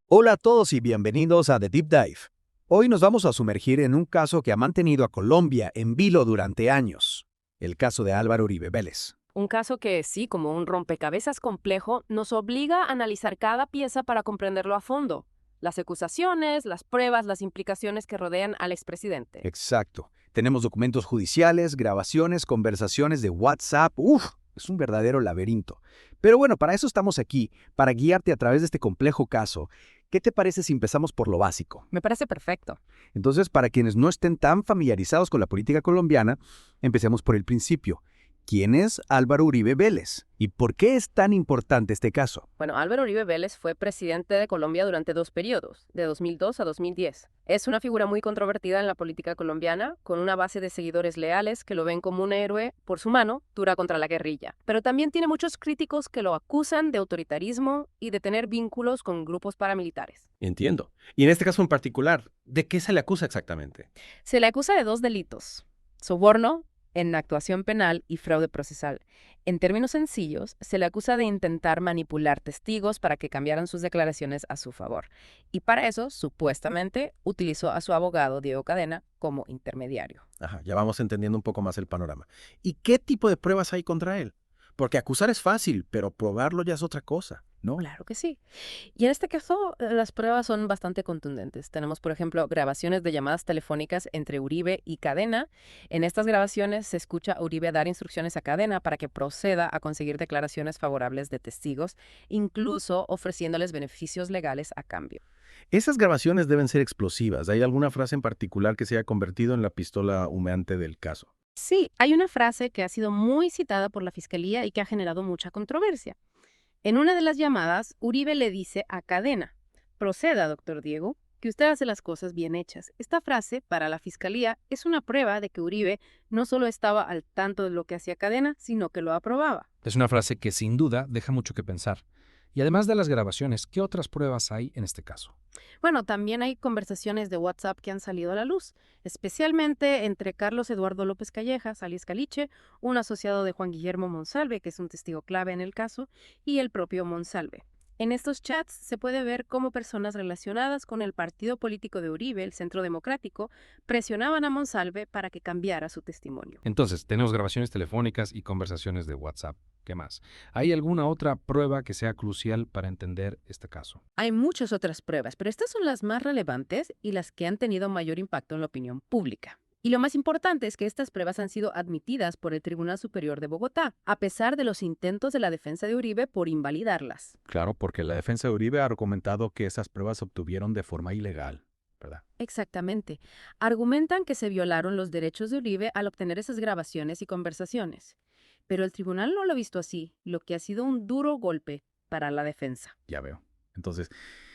Hola a todos y bienvenidos a The Deep Dive. Hoy nos vamos a sumergir en un caso que ha mantenido a Colombia en vilo durante años, el caso de Álvaro Uribe Vélez. Un caso que, sí, como un rompecabezas complejo, nos obliga a analizar cada pieza para comprenderlo a fondo. Las acusaciones, las pruebas, las implicaciones que rodean al expresidente. Exacto. Tenemos documentos judiciales, grabaciones, conversaciones de WhatsApp. ¡Uf! Es un verdadero laberinto. Pero bueno, para eso estamos aquí, para guiarte a través de este complejo caso. ¿Qué te parece si empezamos por lo básico? Me parece perfecto. Entonces, para quienes no estén tan familiarizados con la política colombiana, empecemos por el principio. ¿Quién es Álvaro Uribe Vélez? ¿Y por qué es tan importante este caso? Bueno, Álvaro Uribe Vélez fue presidente de Colombia durante dos periodos, de 2002 a 2010. Es una figura muy controvertida en la política colombiana, con una base de seguidores leales que lo ven como un héroe por su mano dura contra la guerrilla. Pero también tiene muchos críticos que lo acusan de autoritarismo y de tener vínculos con grupos paramilitares. Entiendo. Y en este caso en particular, ¿de qué se le acusa exactamente? Se le acusa de dos delitos: soborno en actuación penal y fraude procesal. En términos sencillos, se le acusa de intentar manipular testigos para que cambiaran sus declaraciones a su favor. Y para eso, supuestamente, utilizó a su abogado, Diego Cadena, como intermediario. Ajá, ya vamos entendiendo un poco más el panorama. ¿Y qué tipo de pruebas hay contra él? Porque acusar es fácil, pero probarlo ya es otra cosa, ¿no? Claro que sí. Y en este caso, las pruebas son bastante contundentes. Tenemos, por ejemplo, grabaciones de llamadas telefónicas entre Uribe y Cadena. En estas grabaciones se escucha a Uribe dar instrucciones a Cadena para que proceda a conseguir declaraciones favorables de testigos, incluso ofreciéndoles beneficios legales a cambio. Esas grabaciones deben ser explosivas. ¿Hay alguna frase en particular que se haya convertido en la pistola humeante del caso? Sí, hay una frase que ha sido muy citada por la Fiscalía y que ha generado mucha controversia. En una de las llamadas, Uribe le dice a Cadena: proceda, doctor Diego, que usted hace las cosas bien hechas. Esta frase, para la Fiscalía, es una prueba de que Uribe no solo estaba al tanto de lo que hacía Cadena, sino que lo aprobaba. Es una frase que sin duda deja mucho que pensar. Y además de las grabaciones, ¿qué otras pruebas hay en este caso? Bueno, también hay conversaciones de WhatsApp que han salido a la luz, especialmente entre Carlos Eduardo López Callejas, alias Caliche, un asociado de Juan Guillermo Monsalve, que es un testigo clave en el caso, y el propio Monsalve. En estos chats se puede ver cómo personas relacionadas con el partido político de Uribe, el Centro Democrático, presionaban a Monsalve para que cambiara su testimonio. Entonces, tenemos grabaciones telefónicas y conversaciones de WhatsApp. ¿Qué más? ¿Hay alguna otra prueba que sea crucial para entender este caso? Hay muchas otras pruebas, pero estas son las más relevantes y las que han tenido mayor impacto en la opinión pública. Y lo más importante es que estas pruebas han sido admitidas por el Tribunal Superior de Bogotá, a pesar de los intentos de la defensa de Uribe por invalidarlas. Claro, porque la defensa de Uribe ha argumentado que esas pruebas se obtuvieron de forma ilegal, ¿verdad? Exactamente. Argumentan que se violaron los derechos de Uribe al obtener esas grabaciones y conversaciones. Pero el tribunal no lo ha visto así, lo que ha sido un duro golpe para la defensa. Ya veo. Entonces,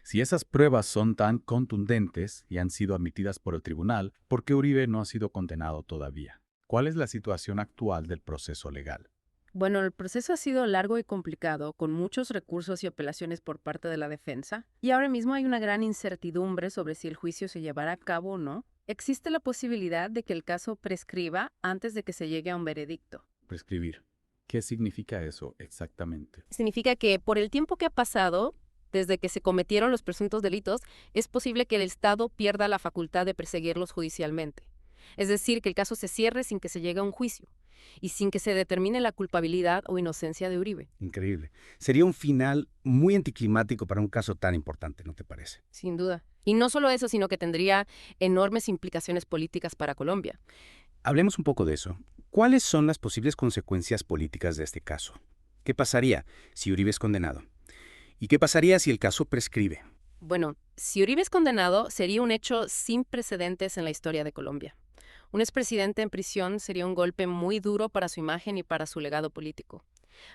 si esas pruebas son tan contundentes y han sido admitidas por el tribunal, ¿por qué Uribe no ha sido condenado todavía? ¿Cuál es la situación actual del proceso legal? Bueno, el proceso ha sido largo y complicado, con muchos recursos y apelaciones por parte de la defensa, y ahora mismo hay una gran incertidumbre sobre si el juicio se llevará a cabo o no. Existe la posibilidad de que el caso prescriba antes de que se llegue a un veredicto. Prescribir. ¿Qué significa eso exactamente? Significa que por el tiempo que ha pasado, desde que se cometieron los presuntos delitos, es posible que el Estado pierda la facultad de perseguirlos judicialmente. Es decir, que el caso se cierre sin que se llegue a un juicio y sin que se determine la culpabilidad o inocencia de Uribe. Increíble. Sería un final muy anticlimático para un caso tan importante, ¿no te parece? Sin duda. Y no solo eso, sino que tendría enormes implicaciones políticas para Colombia. Hablemos un poco de eso. ¿Cuáles son las posibles consecuencias políticas de este caso? ¿Qué pasaría si Uribe es condenado? ¿Y qué pasaría si el caso prescribe? Bueno, si Uribe es condenado, sería un hecho sin precedentes en la historia de Colombia. Un expresidente en prisión sería un golpe muy duro para su imagen y para su legado político.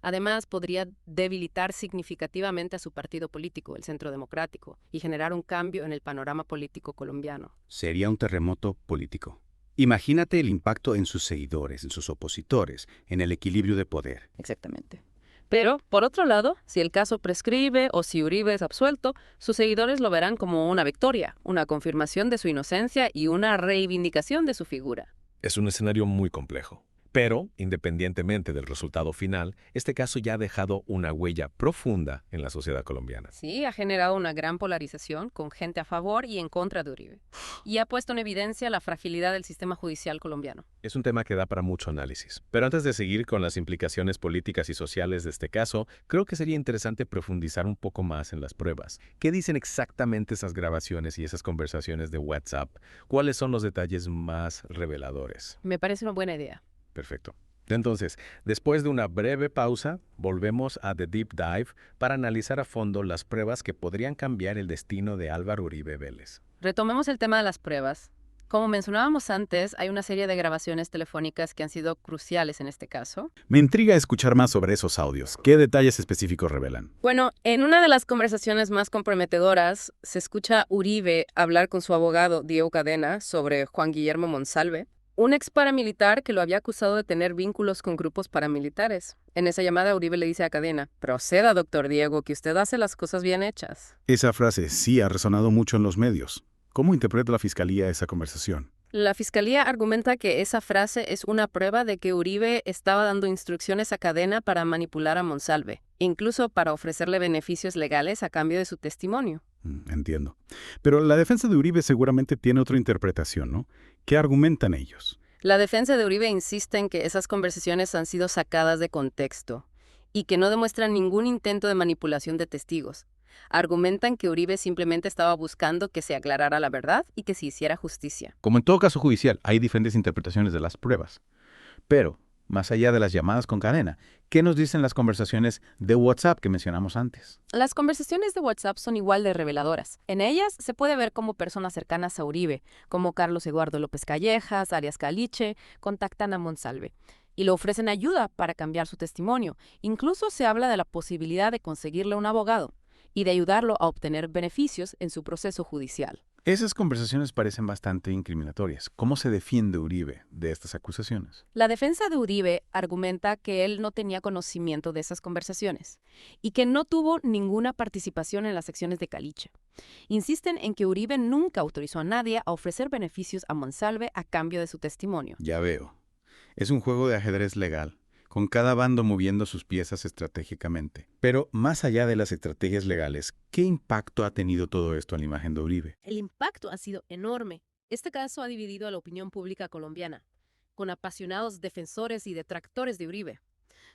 Además, podría debilitar significativamente a su partido político, el Centro Democrático, y generar un cambio en el panorama político colombiano. Sería un terremoto político. Imagínate el impacto en sus seguidores, en sus opositores, en el equilibrio de poder. Exactamente. Pero, por otro lado, si el caso prescribe o si Uribe es absuelto, sus seguidores lo verán como una victoria, una confirmación de su inocencia y una reivindicación de su figura. Es un escenario muy complejo. Pero, independientemente del resultado final, este caso ya ha dejado una huella profunda en la sociedad colombiana. Sí, ha generado una gran polarización con gente a favor y en contra de Uribe. Y ha puesto en evidencia la fragilidad del sistema judicial colombiano. Es un tema que da para mucho análisis. Pero antes de seguir con las implicaciones políticas y sociales de este caso, creo que sería interesante profundizar un poco más en las pruebas. ¿Qué dicen exactamente esas grabaciones y esas conversaciones de WhatsApp? ¿Cuáles son los detalles más reveladores? Me parece una buena idea. Perfecto. Entonces, después de una breve pausa, volvemos a The Deep Dive para analizar a fondo las pruebas que podrían cambiar el destino de Álvaro Uribe Vélez. Retomemos el tema de las pruebas. Como mencionábamos antes, hay una serie de grabaciones telefónicas que han sido cruciales en este caso. Me intriga escuchar más sobre esos audios. ¿Qué detalles específicos revelan? Bueno, en una de las conversaciones más comprometedoras, se escucha a Uribe hablar con su abogado Diego Cadena sobre Juan Guillermo Monsalve, un ex paramilitar que lo había acusado de tener vínculos con grupos paramilitares. En esa llamada, Uribe le dice a Cadena: proceda, doctor Diego, que usted hace las cosas bien hechas. Esa frase sí ha resonado mucho en los medios. ¿Cómo interpreta la Fiscalía esa conversación? La Fiscalía argumenta que esa frase es una prueba de que Uribe estaba dando instrucciones a Cadena para manipular a Monsalve, incluso para ofrecerle beneficios legales a cambio de su testimonio. Entiendo. Pero la defensa de Uribe seguramente tiene otra interpretación, ¿no? ¿Qué argumentan ellos? La defensa de Uribe insiste en que esas conversaciones han sido sacadas de contexto y que no demuestran ningún intento de manipulación de testigos. Argumentan que Uribe simplemente estaba buscando que se aclarara la verdad y que se hiciera justicia. Como en todo caso judicial, hay diferentes interpretaciones de las pruebas. Pero, más allá de las llamadas con Cadena, ¿qué nos dicen las conversaciones de WhatsApp que mencionamos antes? Las conversaciones de WhatsApp son igual de reveladoras. En ellas se puede ver cómo personas cercanas a Uribe, como Carlos Eduardo López Callejas, Arias Caliche, contactan a Monsalve y le ofrecen ayuda para cambiar su testimonio. Incluso se habla de la posibilidad de conseguirle un abogado y de ayudarlo a obtener beneficios en su proceso judicial. Esas conversaciones parecen bastante incriminatorias. ¿Cómo se defiende Uribe de estas acusaciones? La defensa de Uribe argumenta que él no tenía conocimiento de esas conversaciones y que no tuvo ninguna participación en las acciones de Caliche. Insisten en que Uribe nunca autorizó a nadie a ofrecer beneficios a Monsalve a cambio de su testimonio. Ya veo. Es un juego de ajedrez legal, con cada bando moviendo sus piezas estratégicamente. Pero más allá de las estrategias legales, ¿qué impacto ha tenido todo esto en la imagen de Uribe? El impacto ha sido enorme. Este caso ha dividido a la opinión pública colombiana, con apasionados defensores y detractores de Uribe.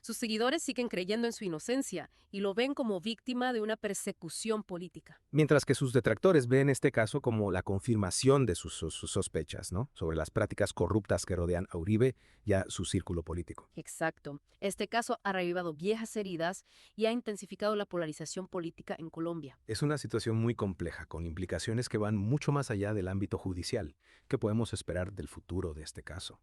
Sus seguidores siguen creyendo en su inocencia y lo ven como víctima de una persecución política. Mientras que sus detractores ven este caso como la confirmación de sus sospechas, ¿no?, sobre las prácticas corruptas que rodean a Uribe y a su círculo político. Exacto. Este caso ha revivado viejas heridas y ha intensificado la polarización política en Colombia. Es una situación muy compleja, con implicaciones que van mucho más allá del ámbito judicial. ¿Qué podemos esperar del futuro de este caso?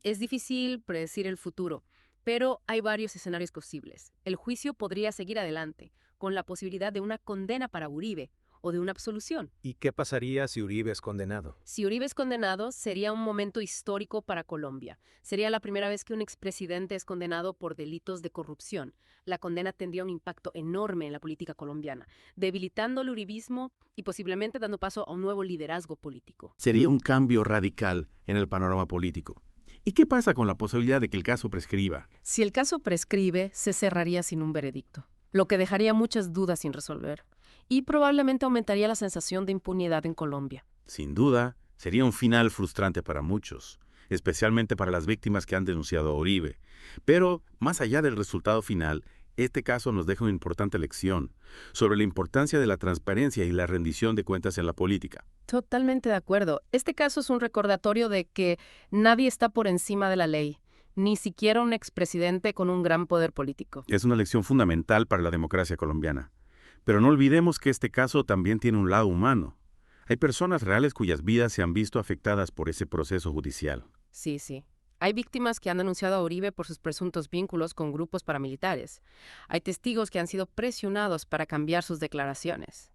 Es difícil predecir el futuro, pero hay varios escenarios posibles. El juicio podría seguir adelante, con la posibilidad de una condena para Uribe o de una absolución. ¿Y qué pasaría si Uribe es condenado? Si Uribe es condenado, sería un momento histórico para Colombia. Sería la primera vez que un expresidente es condenado por delitos de corrupción. La condena tendría un impacto enorme en la política colombiana, debilitando el uribismo y posiblemente dando paso a un nuevo liderazgo político. Sería un cambio radical en el panorama político. ¿Y qué pasa con la posibilidad de que el caso prescriba? Si el caso prescribe, se cerraría sin un veredicto, lo que dejaría muchas dudas sin resolver y probablemente aumentaría la sensación de impunidad en Colombia. Sin duda, sería un final frustrante para muchos, especialmente para las víctimas que han denunciado a Uribe. Pero, más allá del resultado final, este caso nos deja una importante lección sobre la importancia de la transparencia y la rendición de cuentas en la política. Totalmente de acuerdo. Este caso es un recordatorio de que nadie está por encima de la ley, ni siquiera un expresidente con un gran poder político. Es una lección fundamental para la democracia colombiana. Pero no olvidemos que este caso también tiene un lado humano. Hay personas reales cuyas vidas se han visto afectadas por ese proceso judicial. Sí. Hay víctimas que han denunciado a Uribe por sus presuntos vínculos con grupos paramilitares. Hay testigos que han sido presionados para cambiar sus declaraciones.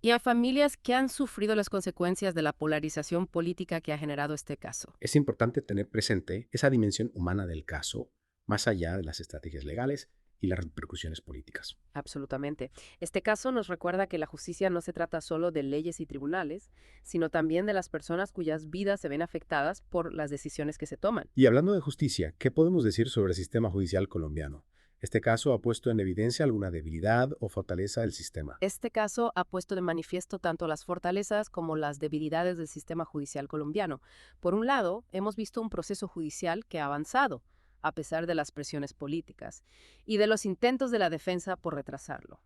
Y hay familias que han sufrido las consecuencias de la polarización política que ha generado este caso. Es importante tener presente esa dimensión humana del caso, más allá de las estrategias legales y las repercusiones políticas. Absolutamente. Este caso nos recuerda que la justicia no se trata solo de leyes y tribunales, sino también de las personas cuyas vidas se ven afectadas por las decisiones que se toman. Y hablando de justicia, ¿qué podemos decir sobre el sistema judicial colombiano? ¿Este caso ha puesto en evidencia alguna debilidad o fortaleza del sistema? Este caso ha puesto de manifiesto tanto las fortalezas como las debilidades del sistema judicial colombiano. Por un lado, hemos visto un proceso judicial que ha avanzado, a pesar de las presiones políticas, y de los intentos de la defensa por retrasarlo.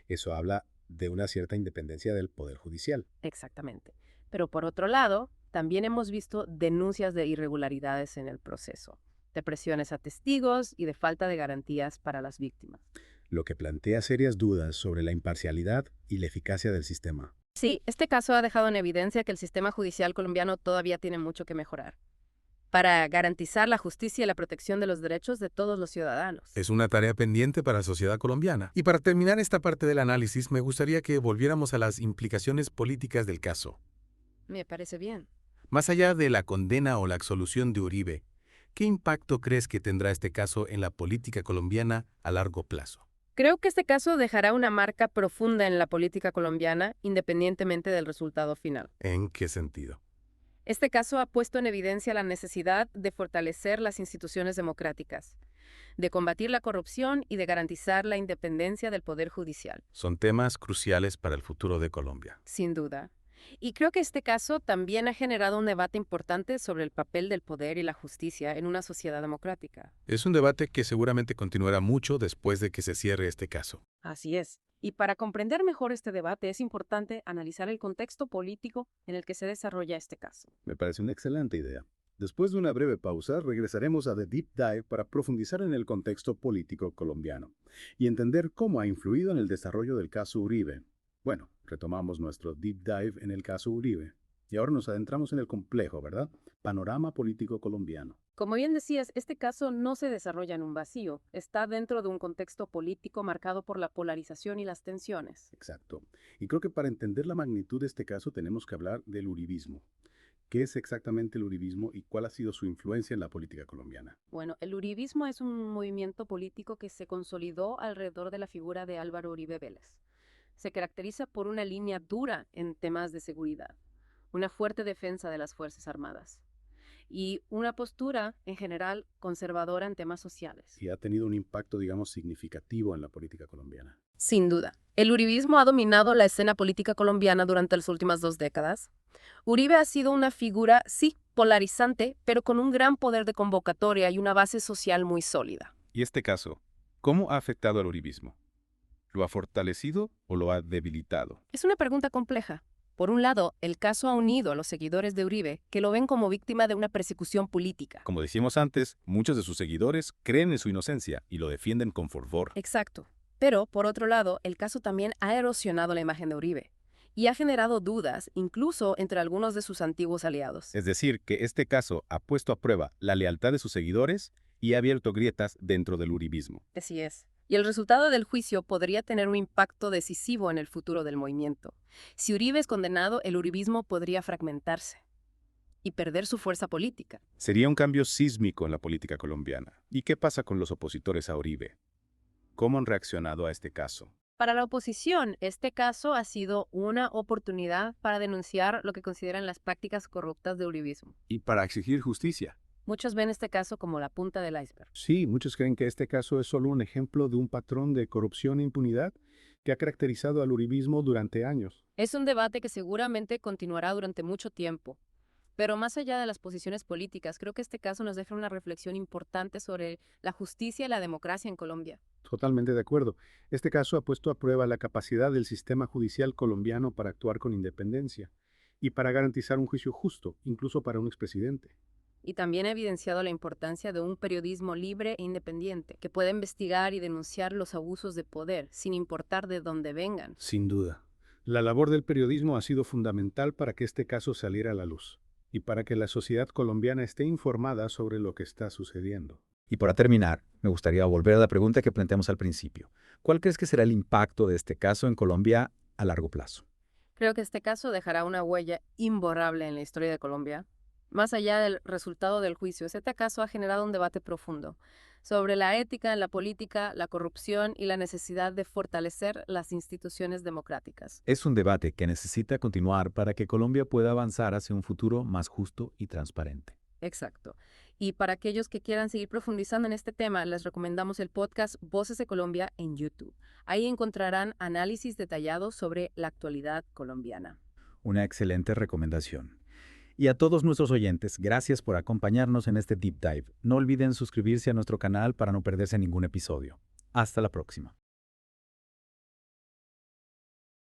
Eso habla de una cierta independencia del Poder Judicial. Exactamente. Pero por otro lado, también hemos visto denuncias de irregularidades en el proceso, de presiones a testigos y de falta de garantías para las víctimas. Lo que plantea serias dudas sobre la imparcialidad y la eficacia del sistema. Sí, este caso ha dejado en evidencia que el sistema judicial colombiano todavía tiene mucho que mejorar para garantizar la justicia y la protección de los derechos de todos los ciudadanos. Es una tarea pendiente para la sociedad colombiana. Y para terminar esta parte del análisis, me gustaría que volviéramos a las implicaciones políticas del caso. Me parece bien. Más allá de la condena o la absolución de Uribe, ¿qué impacto crees que tendrá este caso en la política colombiana a largo plazo? Creo que este caso dejará una marca profunda en la política colombiana, independientemente del resultado final. ¿En qué sentido? Este caso ha puesto en evidencia la necesidad de fortalecer las instituciones democráticas, de combatir la corrupción y de garantizar la independencia del Poder Judicial. Son temas cruciales para el futuro de Colombia. Sin duda. Y creo que este caso también ha generado un debate importante sobre el papel del poder y la justicia en una sociedad democrática. Es un debate que seguramente continuará mucho después de que se cierre este caso. Así es. Y para comprender mejor este debate es importante analizar el contexto político en el que se desarrolla este caso. Me parece una excelente idea. Después de una breve pausa, regresaremos a The Deep Dive para profundizar en el contexto político colombiano y entender cómo ha influido en el desarrollo del caso Uribe. Bueno, retomamos nuestro Deep Dive en el caso Uribe y ahora nos adentramos en el complejo, ¿verdad? Panorama político colombiano. Como bien decías, este caso no se desarrolla en un vacío, está dentro de un contexto político marcado por la polarización y las tensiones. Exacto. Y creo que para entender la magnitud de este caso tenemos que hablar del uribismo. ¿Qué es exactamente el uribismo y cuál ha sido su influencia en la política colombiana? Bueno, el uribismo es un movimiento político que se consolidó alrededor de la figura de Álvaro Uribe Vélez. Se caracteriza por una línea dura en temas de seguridad, una fuerte defensa de las Fuerzas Armadas y una postura, en general, conservadora en temas sociales. Y ha tenido un impacto, digamos, significativo en la política colombiana. Sin duda. El uribismo ha dominado la escena política colombiana durante las últimas 2 décadas. Uribe ha sido una figura, sí, polarizante, pero con un gran poder de convocatoria y una base social muy sólida. ¿Y este caso, cómo ha afectado al uribismo? ¿Lo ha fortalecido o lo ha debilitado? Es una pregunta compleja. Por un lado, el caso ha unido a los seguidores de Uribe, que lo ven como víctima de una persecución política. Como decíamos antes, muchos de sus seguidores creen en su inocencia y lo defienden con fervor. Exacto. Pero, por otro lado, el caso también ha erosionado la imagen de Uribe y ha generado dudas, incluso entre algunos de sus antiguos aliados. Es decir, que este caso ha puesto a prueba la lealtad de sus seguidores y ha abierto grietas dentro del uribismo. Así es. Y el resultado del juicio podría tener un impacto decisivo en el futuro del movimiento. Si Uribe es condenado, el uribismo podría fragmentarse y perder su fuerza política. Sería un cambio sísmico en la política colombiana. ¿Y qué pasa con los opositores a Uribe? ¿Cómo han reaccionado a este caso? Para la oposición, este caso ha sido una oportunidad para denunciar lo que consideran las prácticas corruptas de uribismo. Y para exigir justicia. Muchos ven este caso como la punta del iceberg. Sí, muchos creen que este caso es solo un ejemplo de un patrón de corrupción e impunidad que ha caracterizado al uribismo durante años. Es un debate que seguramente continuará durante mucho tiempo. Pero más allá de las posiciones políticas, creo que este caso nos deja una reflexión importante sobre la justicia y la democracia en Colombia. Totalmente de acuerdo. Este caso ha puesto a prueba la capacidad del sistema judicial colombiano para actuar con independencia y para garantizar un juicio justo, incluso para un expresidente. Y también ha evidenciado la importancia de un periodismo libre e independiente, que pueda investigar y denunciar los abusos de poder, sin importar de dónde vengan. Sin duda. La labor del periodismo ha sido fundamental para que este caso saliera a la luz y para que la sociedad colombiana esté informada sobre lo que está sucediendo. Y para terminar, me gustaría volver a la pregunta que planteamos al principio. ¿Cuál crees que será el impacto de este caso en Colombia a largo plazo? Creo que este caso dejará una huella imborrable en la historia de Colombia. Más allá del resultado del juicio, este caso ha generado un debate profundo sobre la ética en la política, la corrupción y la necesidad de fortalecer las instituciones democráticas. Es un debate que necesita continuar para que Colombia pueda avanzar hacia un futuro más justo y transparente. Exacto. Y para aquellos que quieran seguir profundizando en este tema, les recomendamos el podcast Voces de Colombia en YouTube. Ahí encontrarán análisis detallados sobre la actualidad colombiana. Una excelente recomendación. Y a todos nuestros oyentes, gracias por acompañarnos en este Deep Dive. No olviden suscribirse a nuestro canal para no perderse ningún episodio. Hasta la próxima.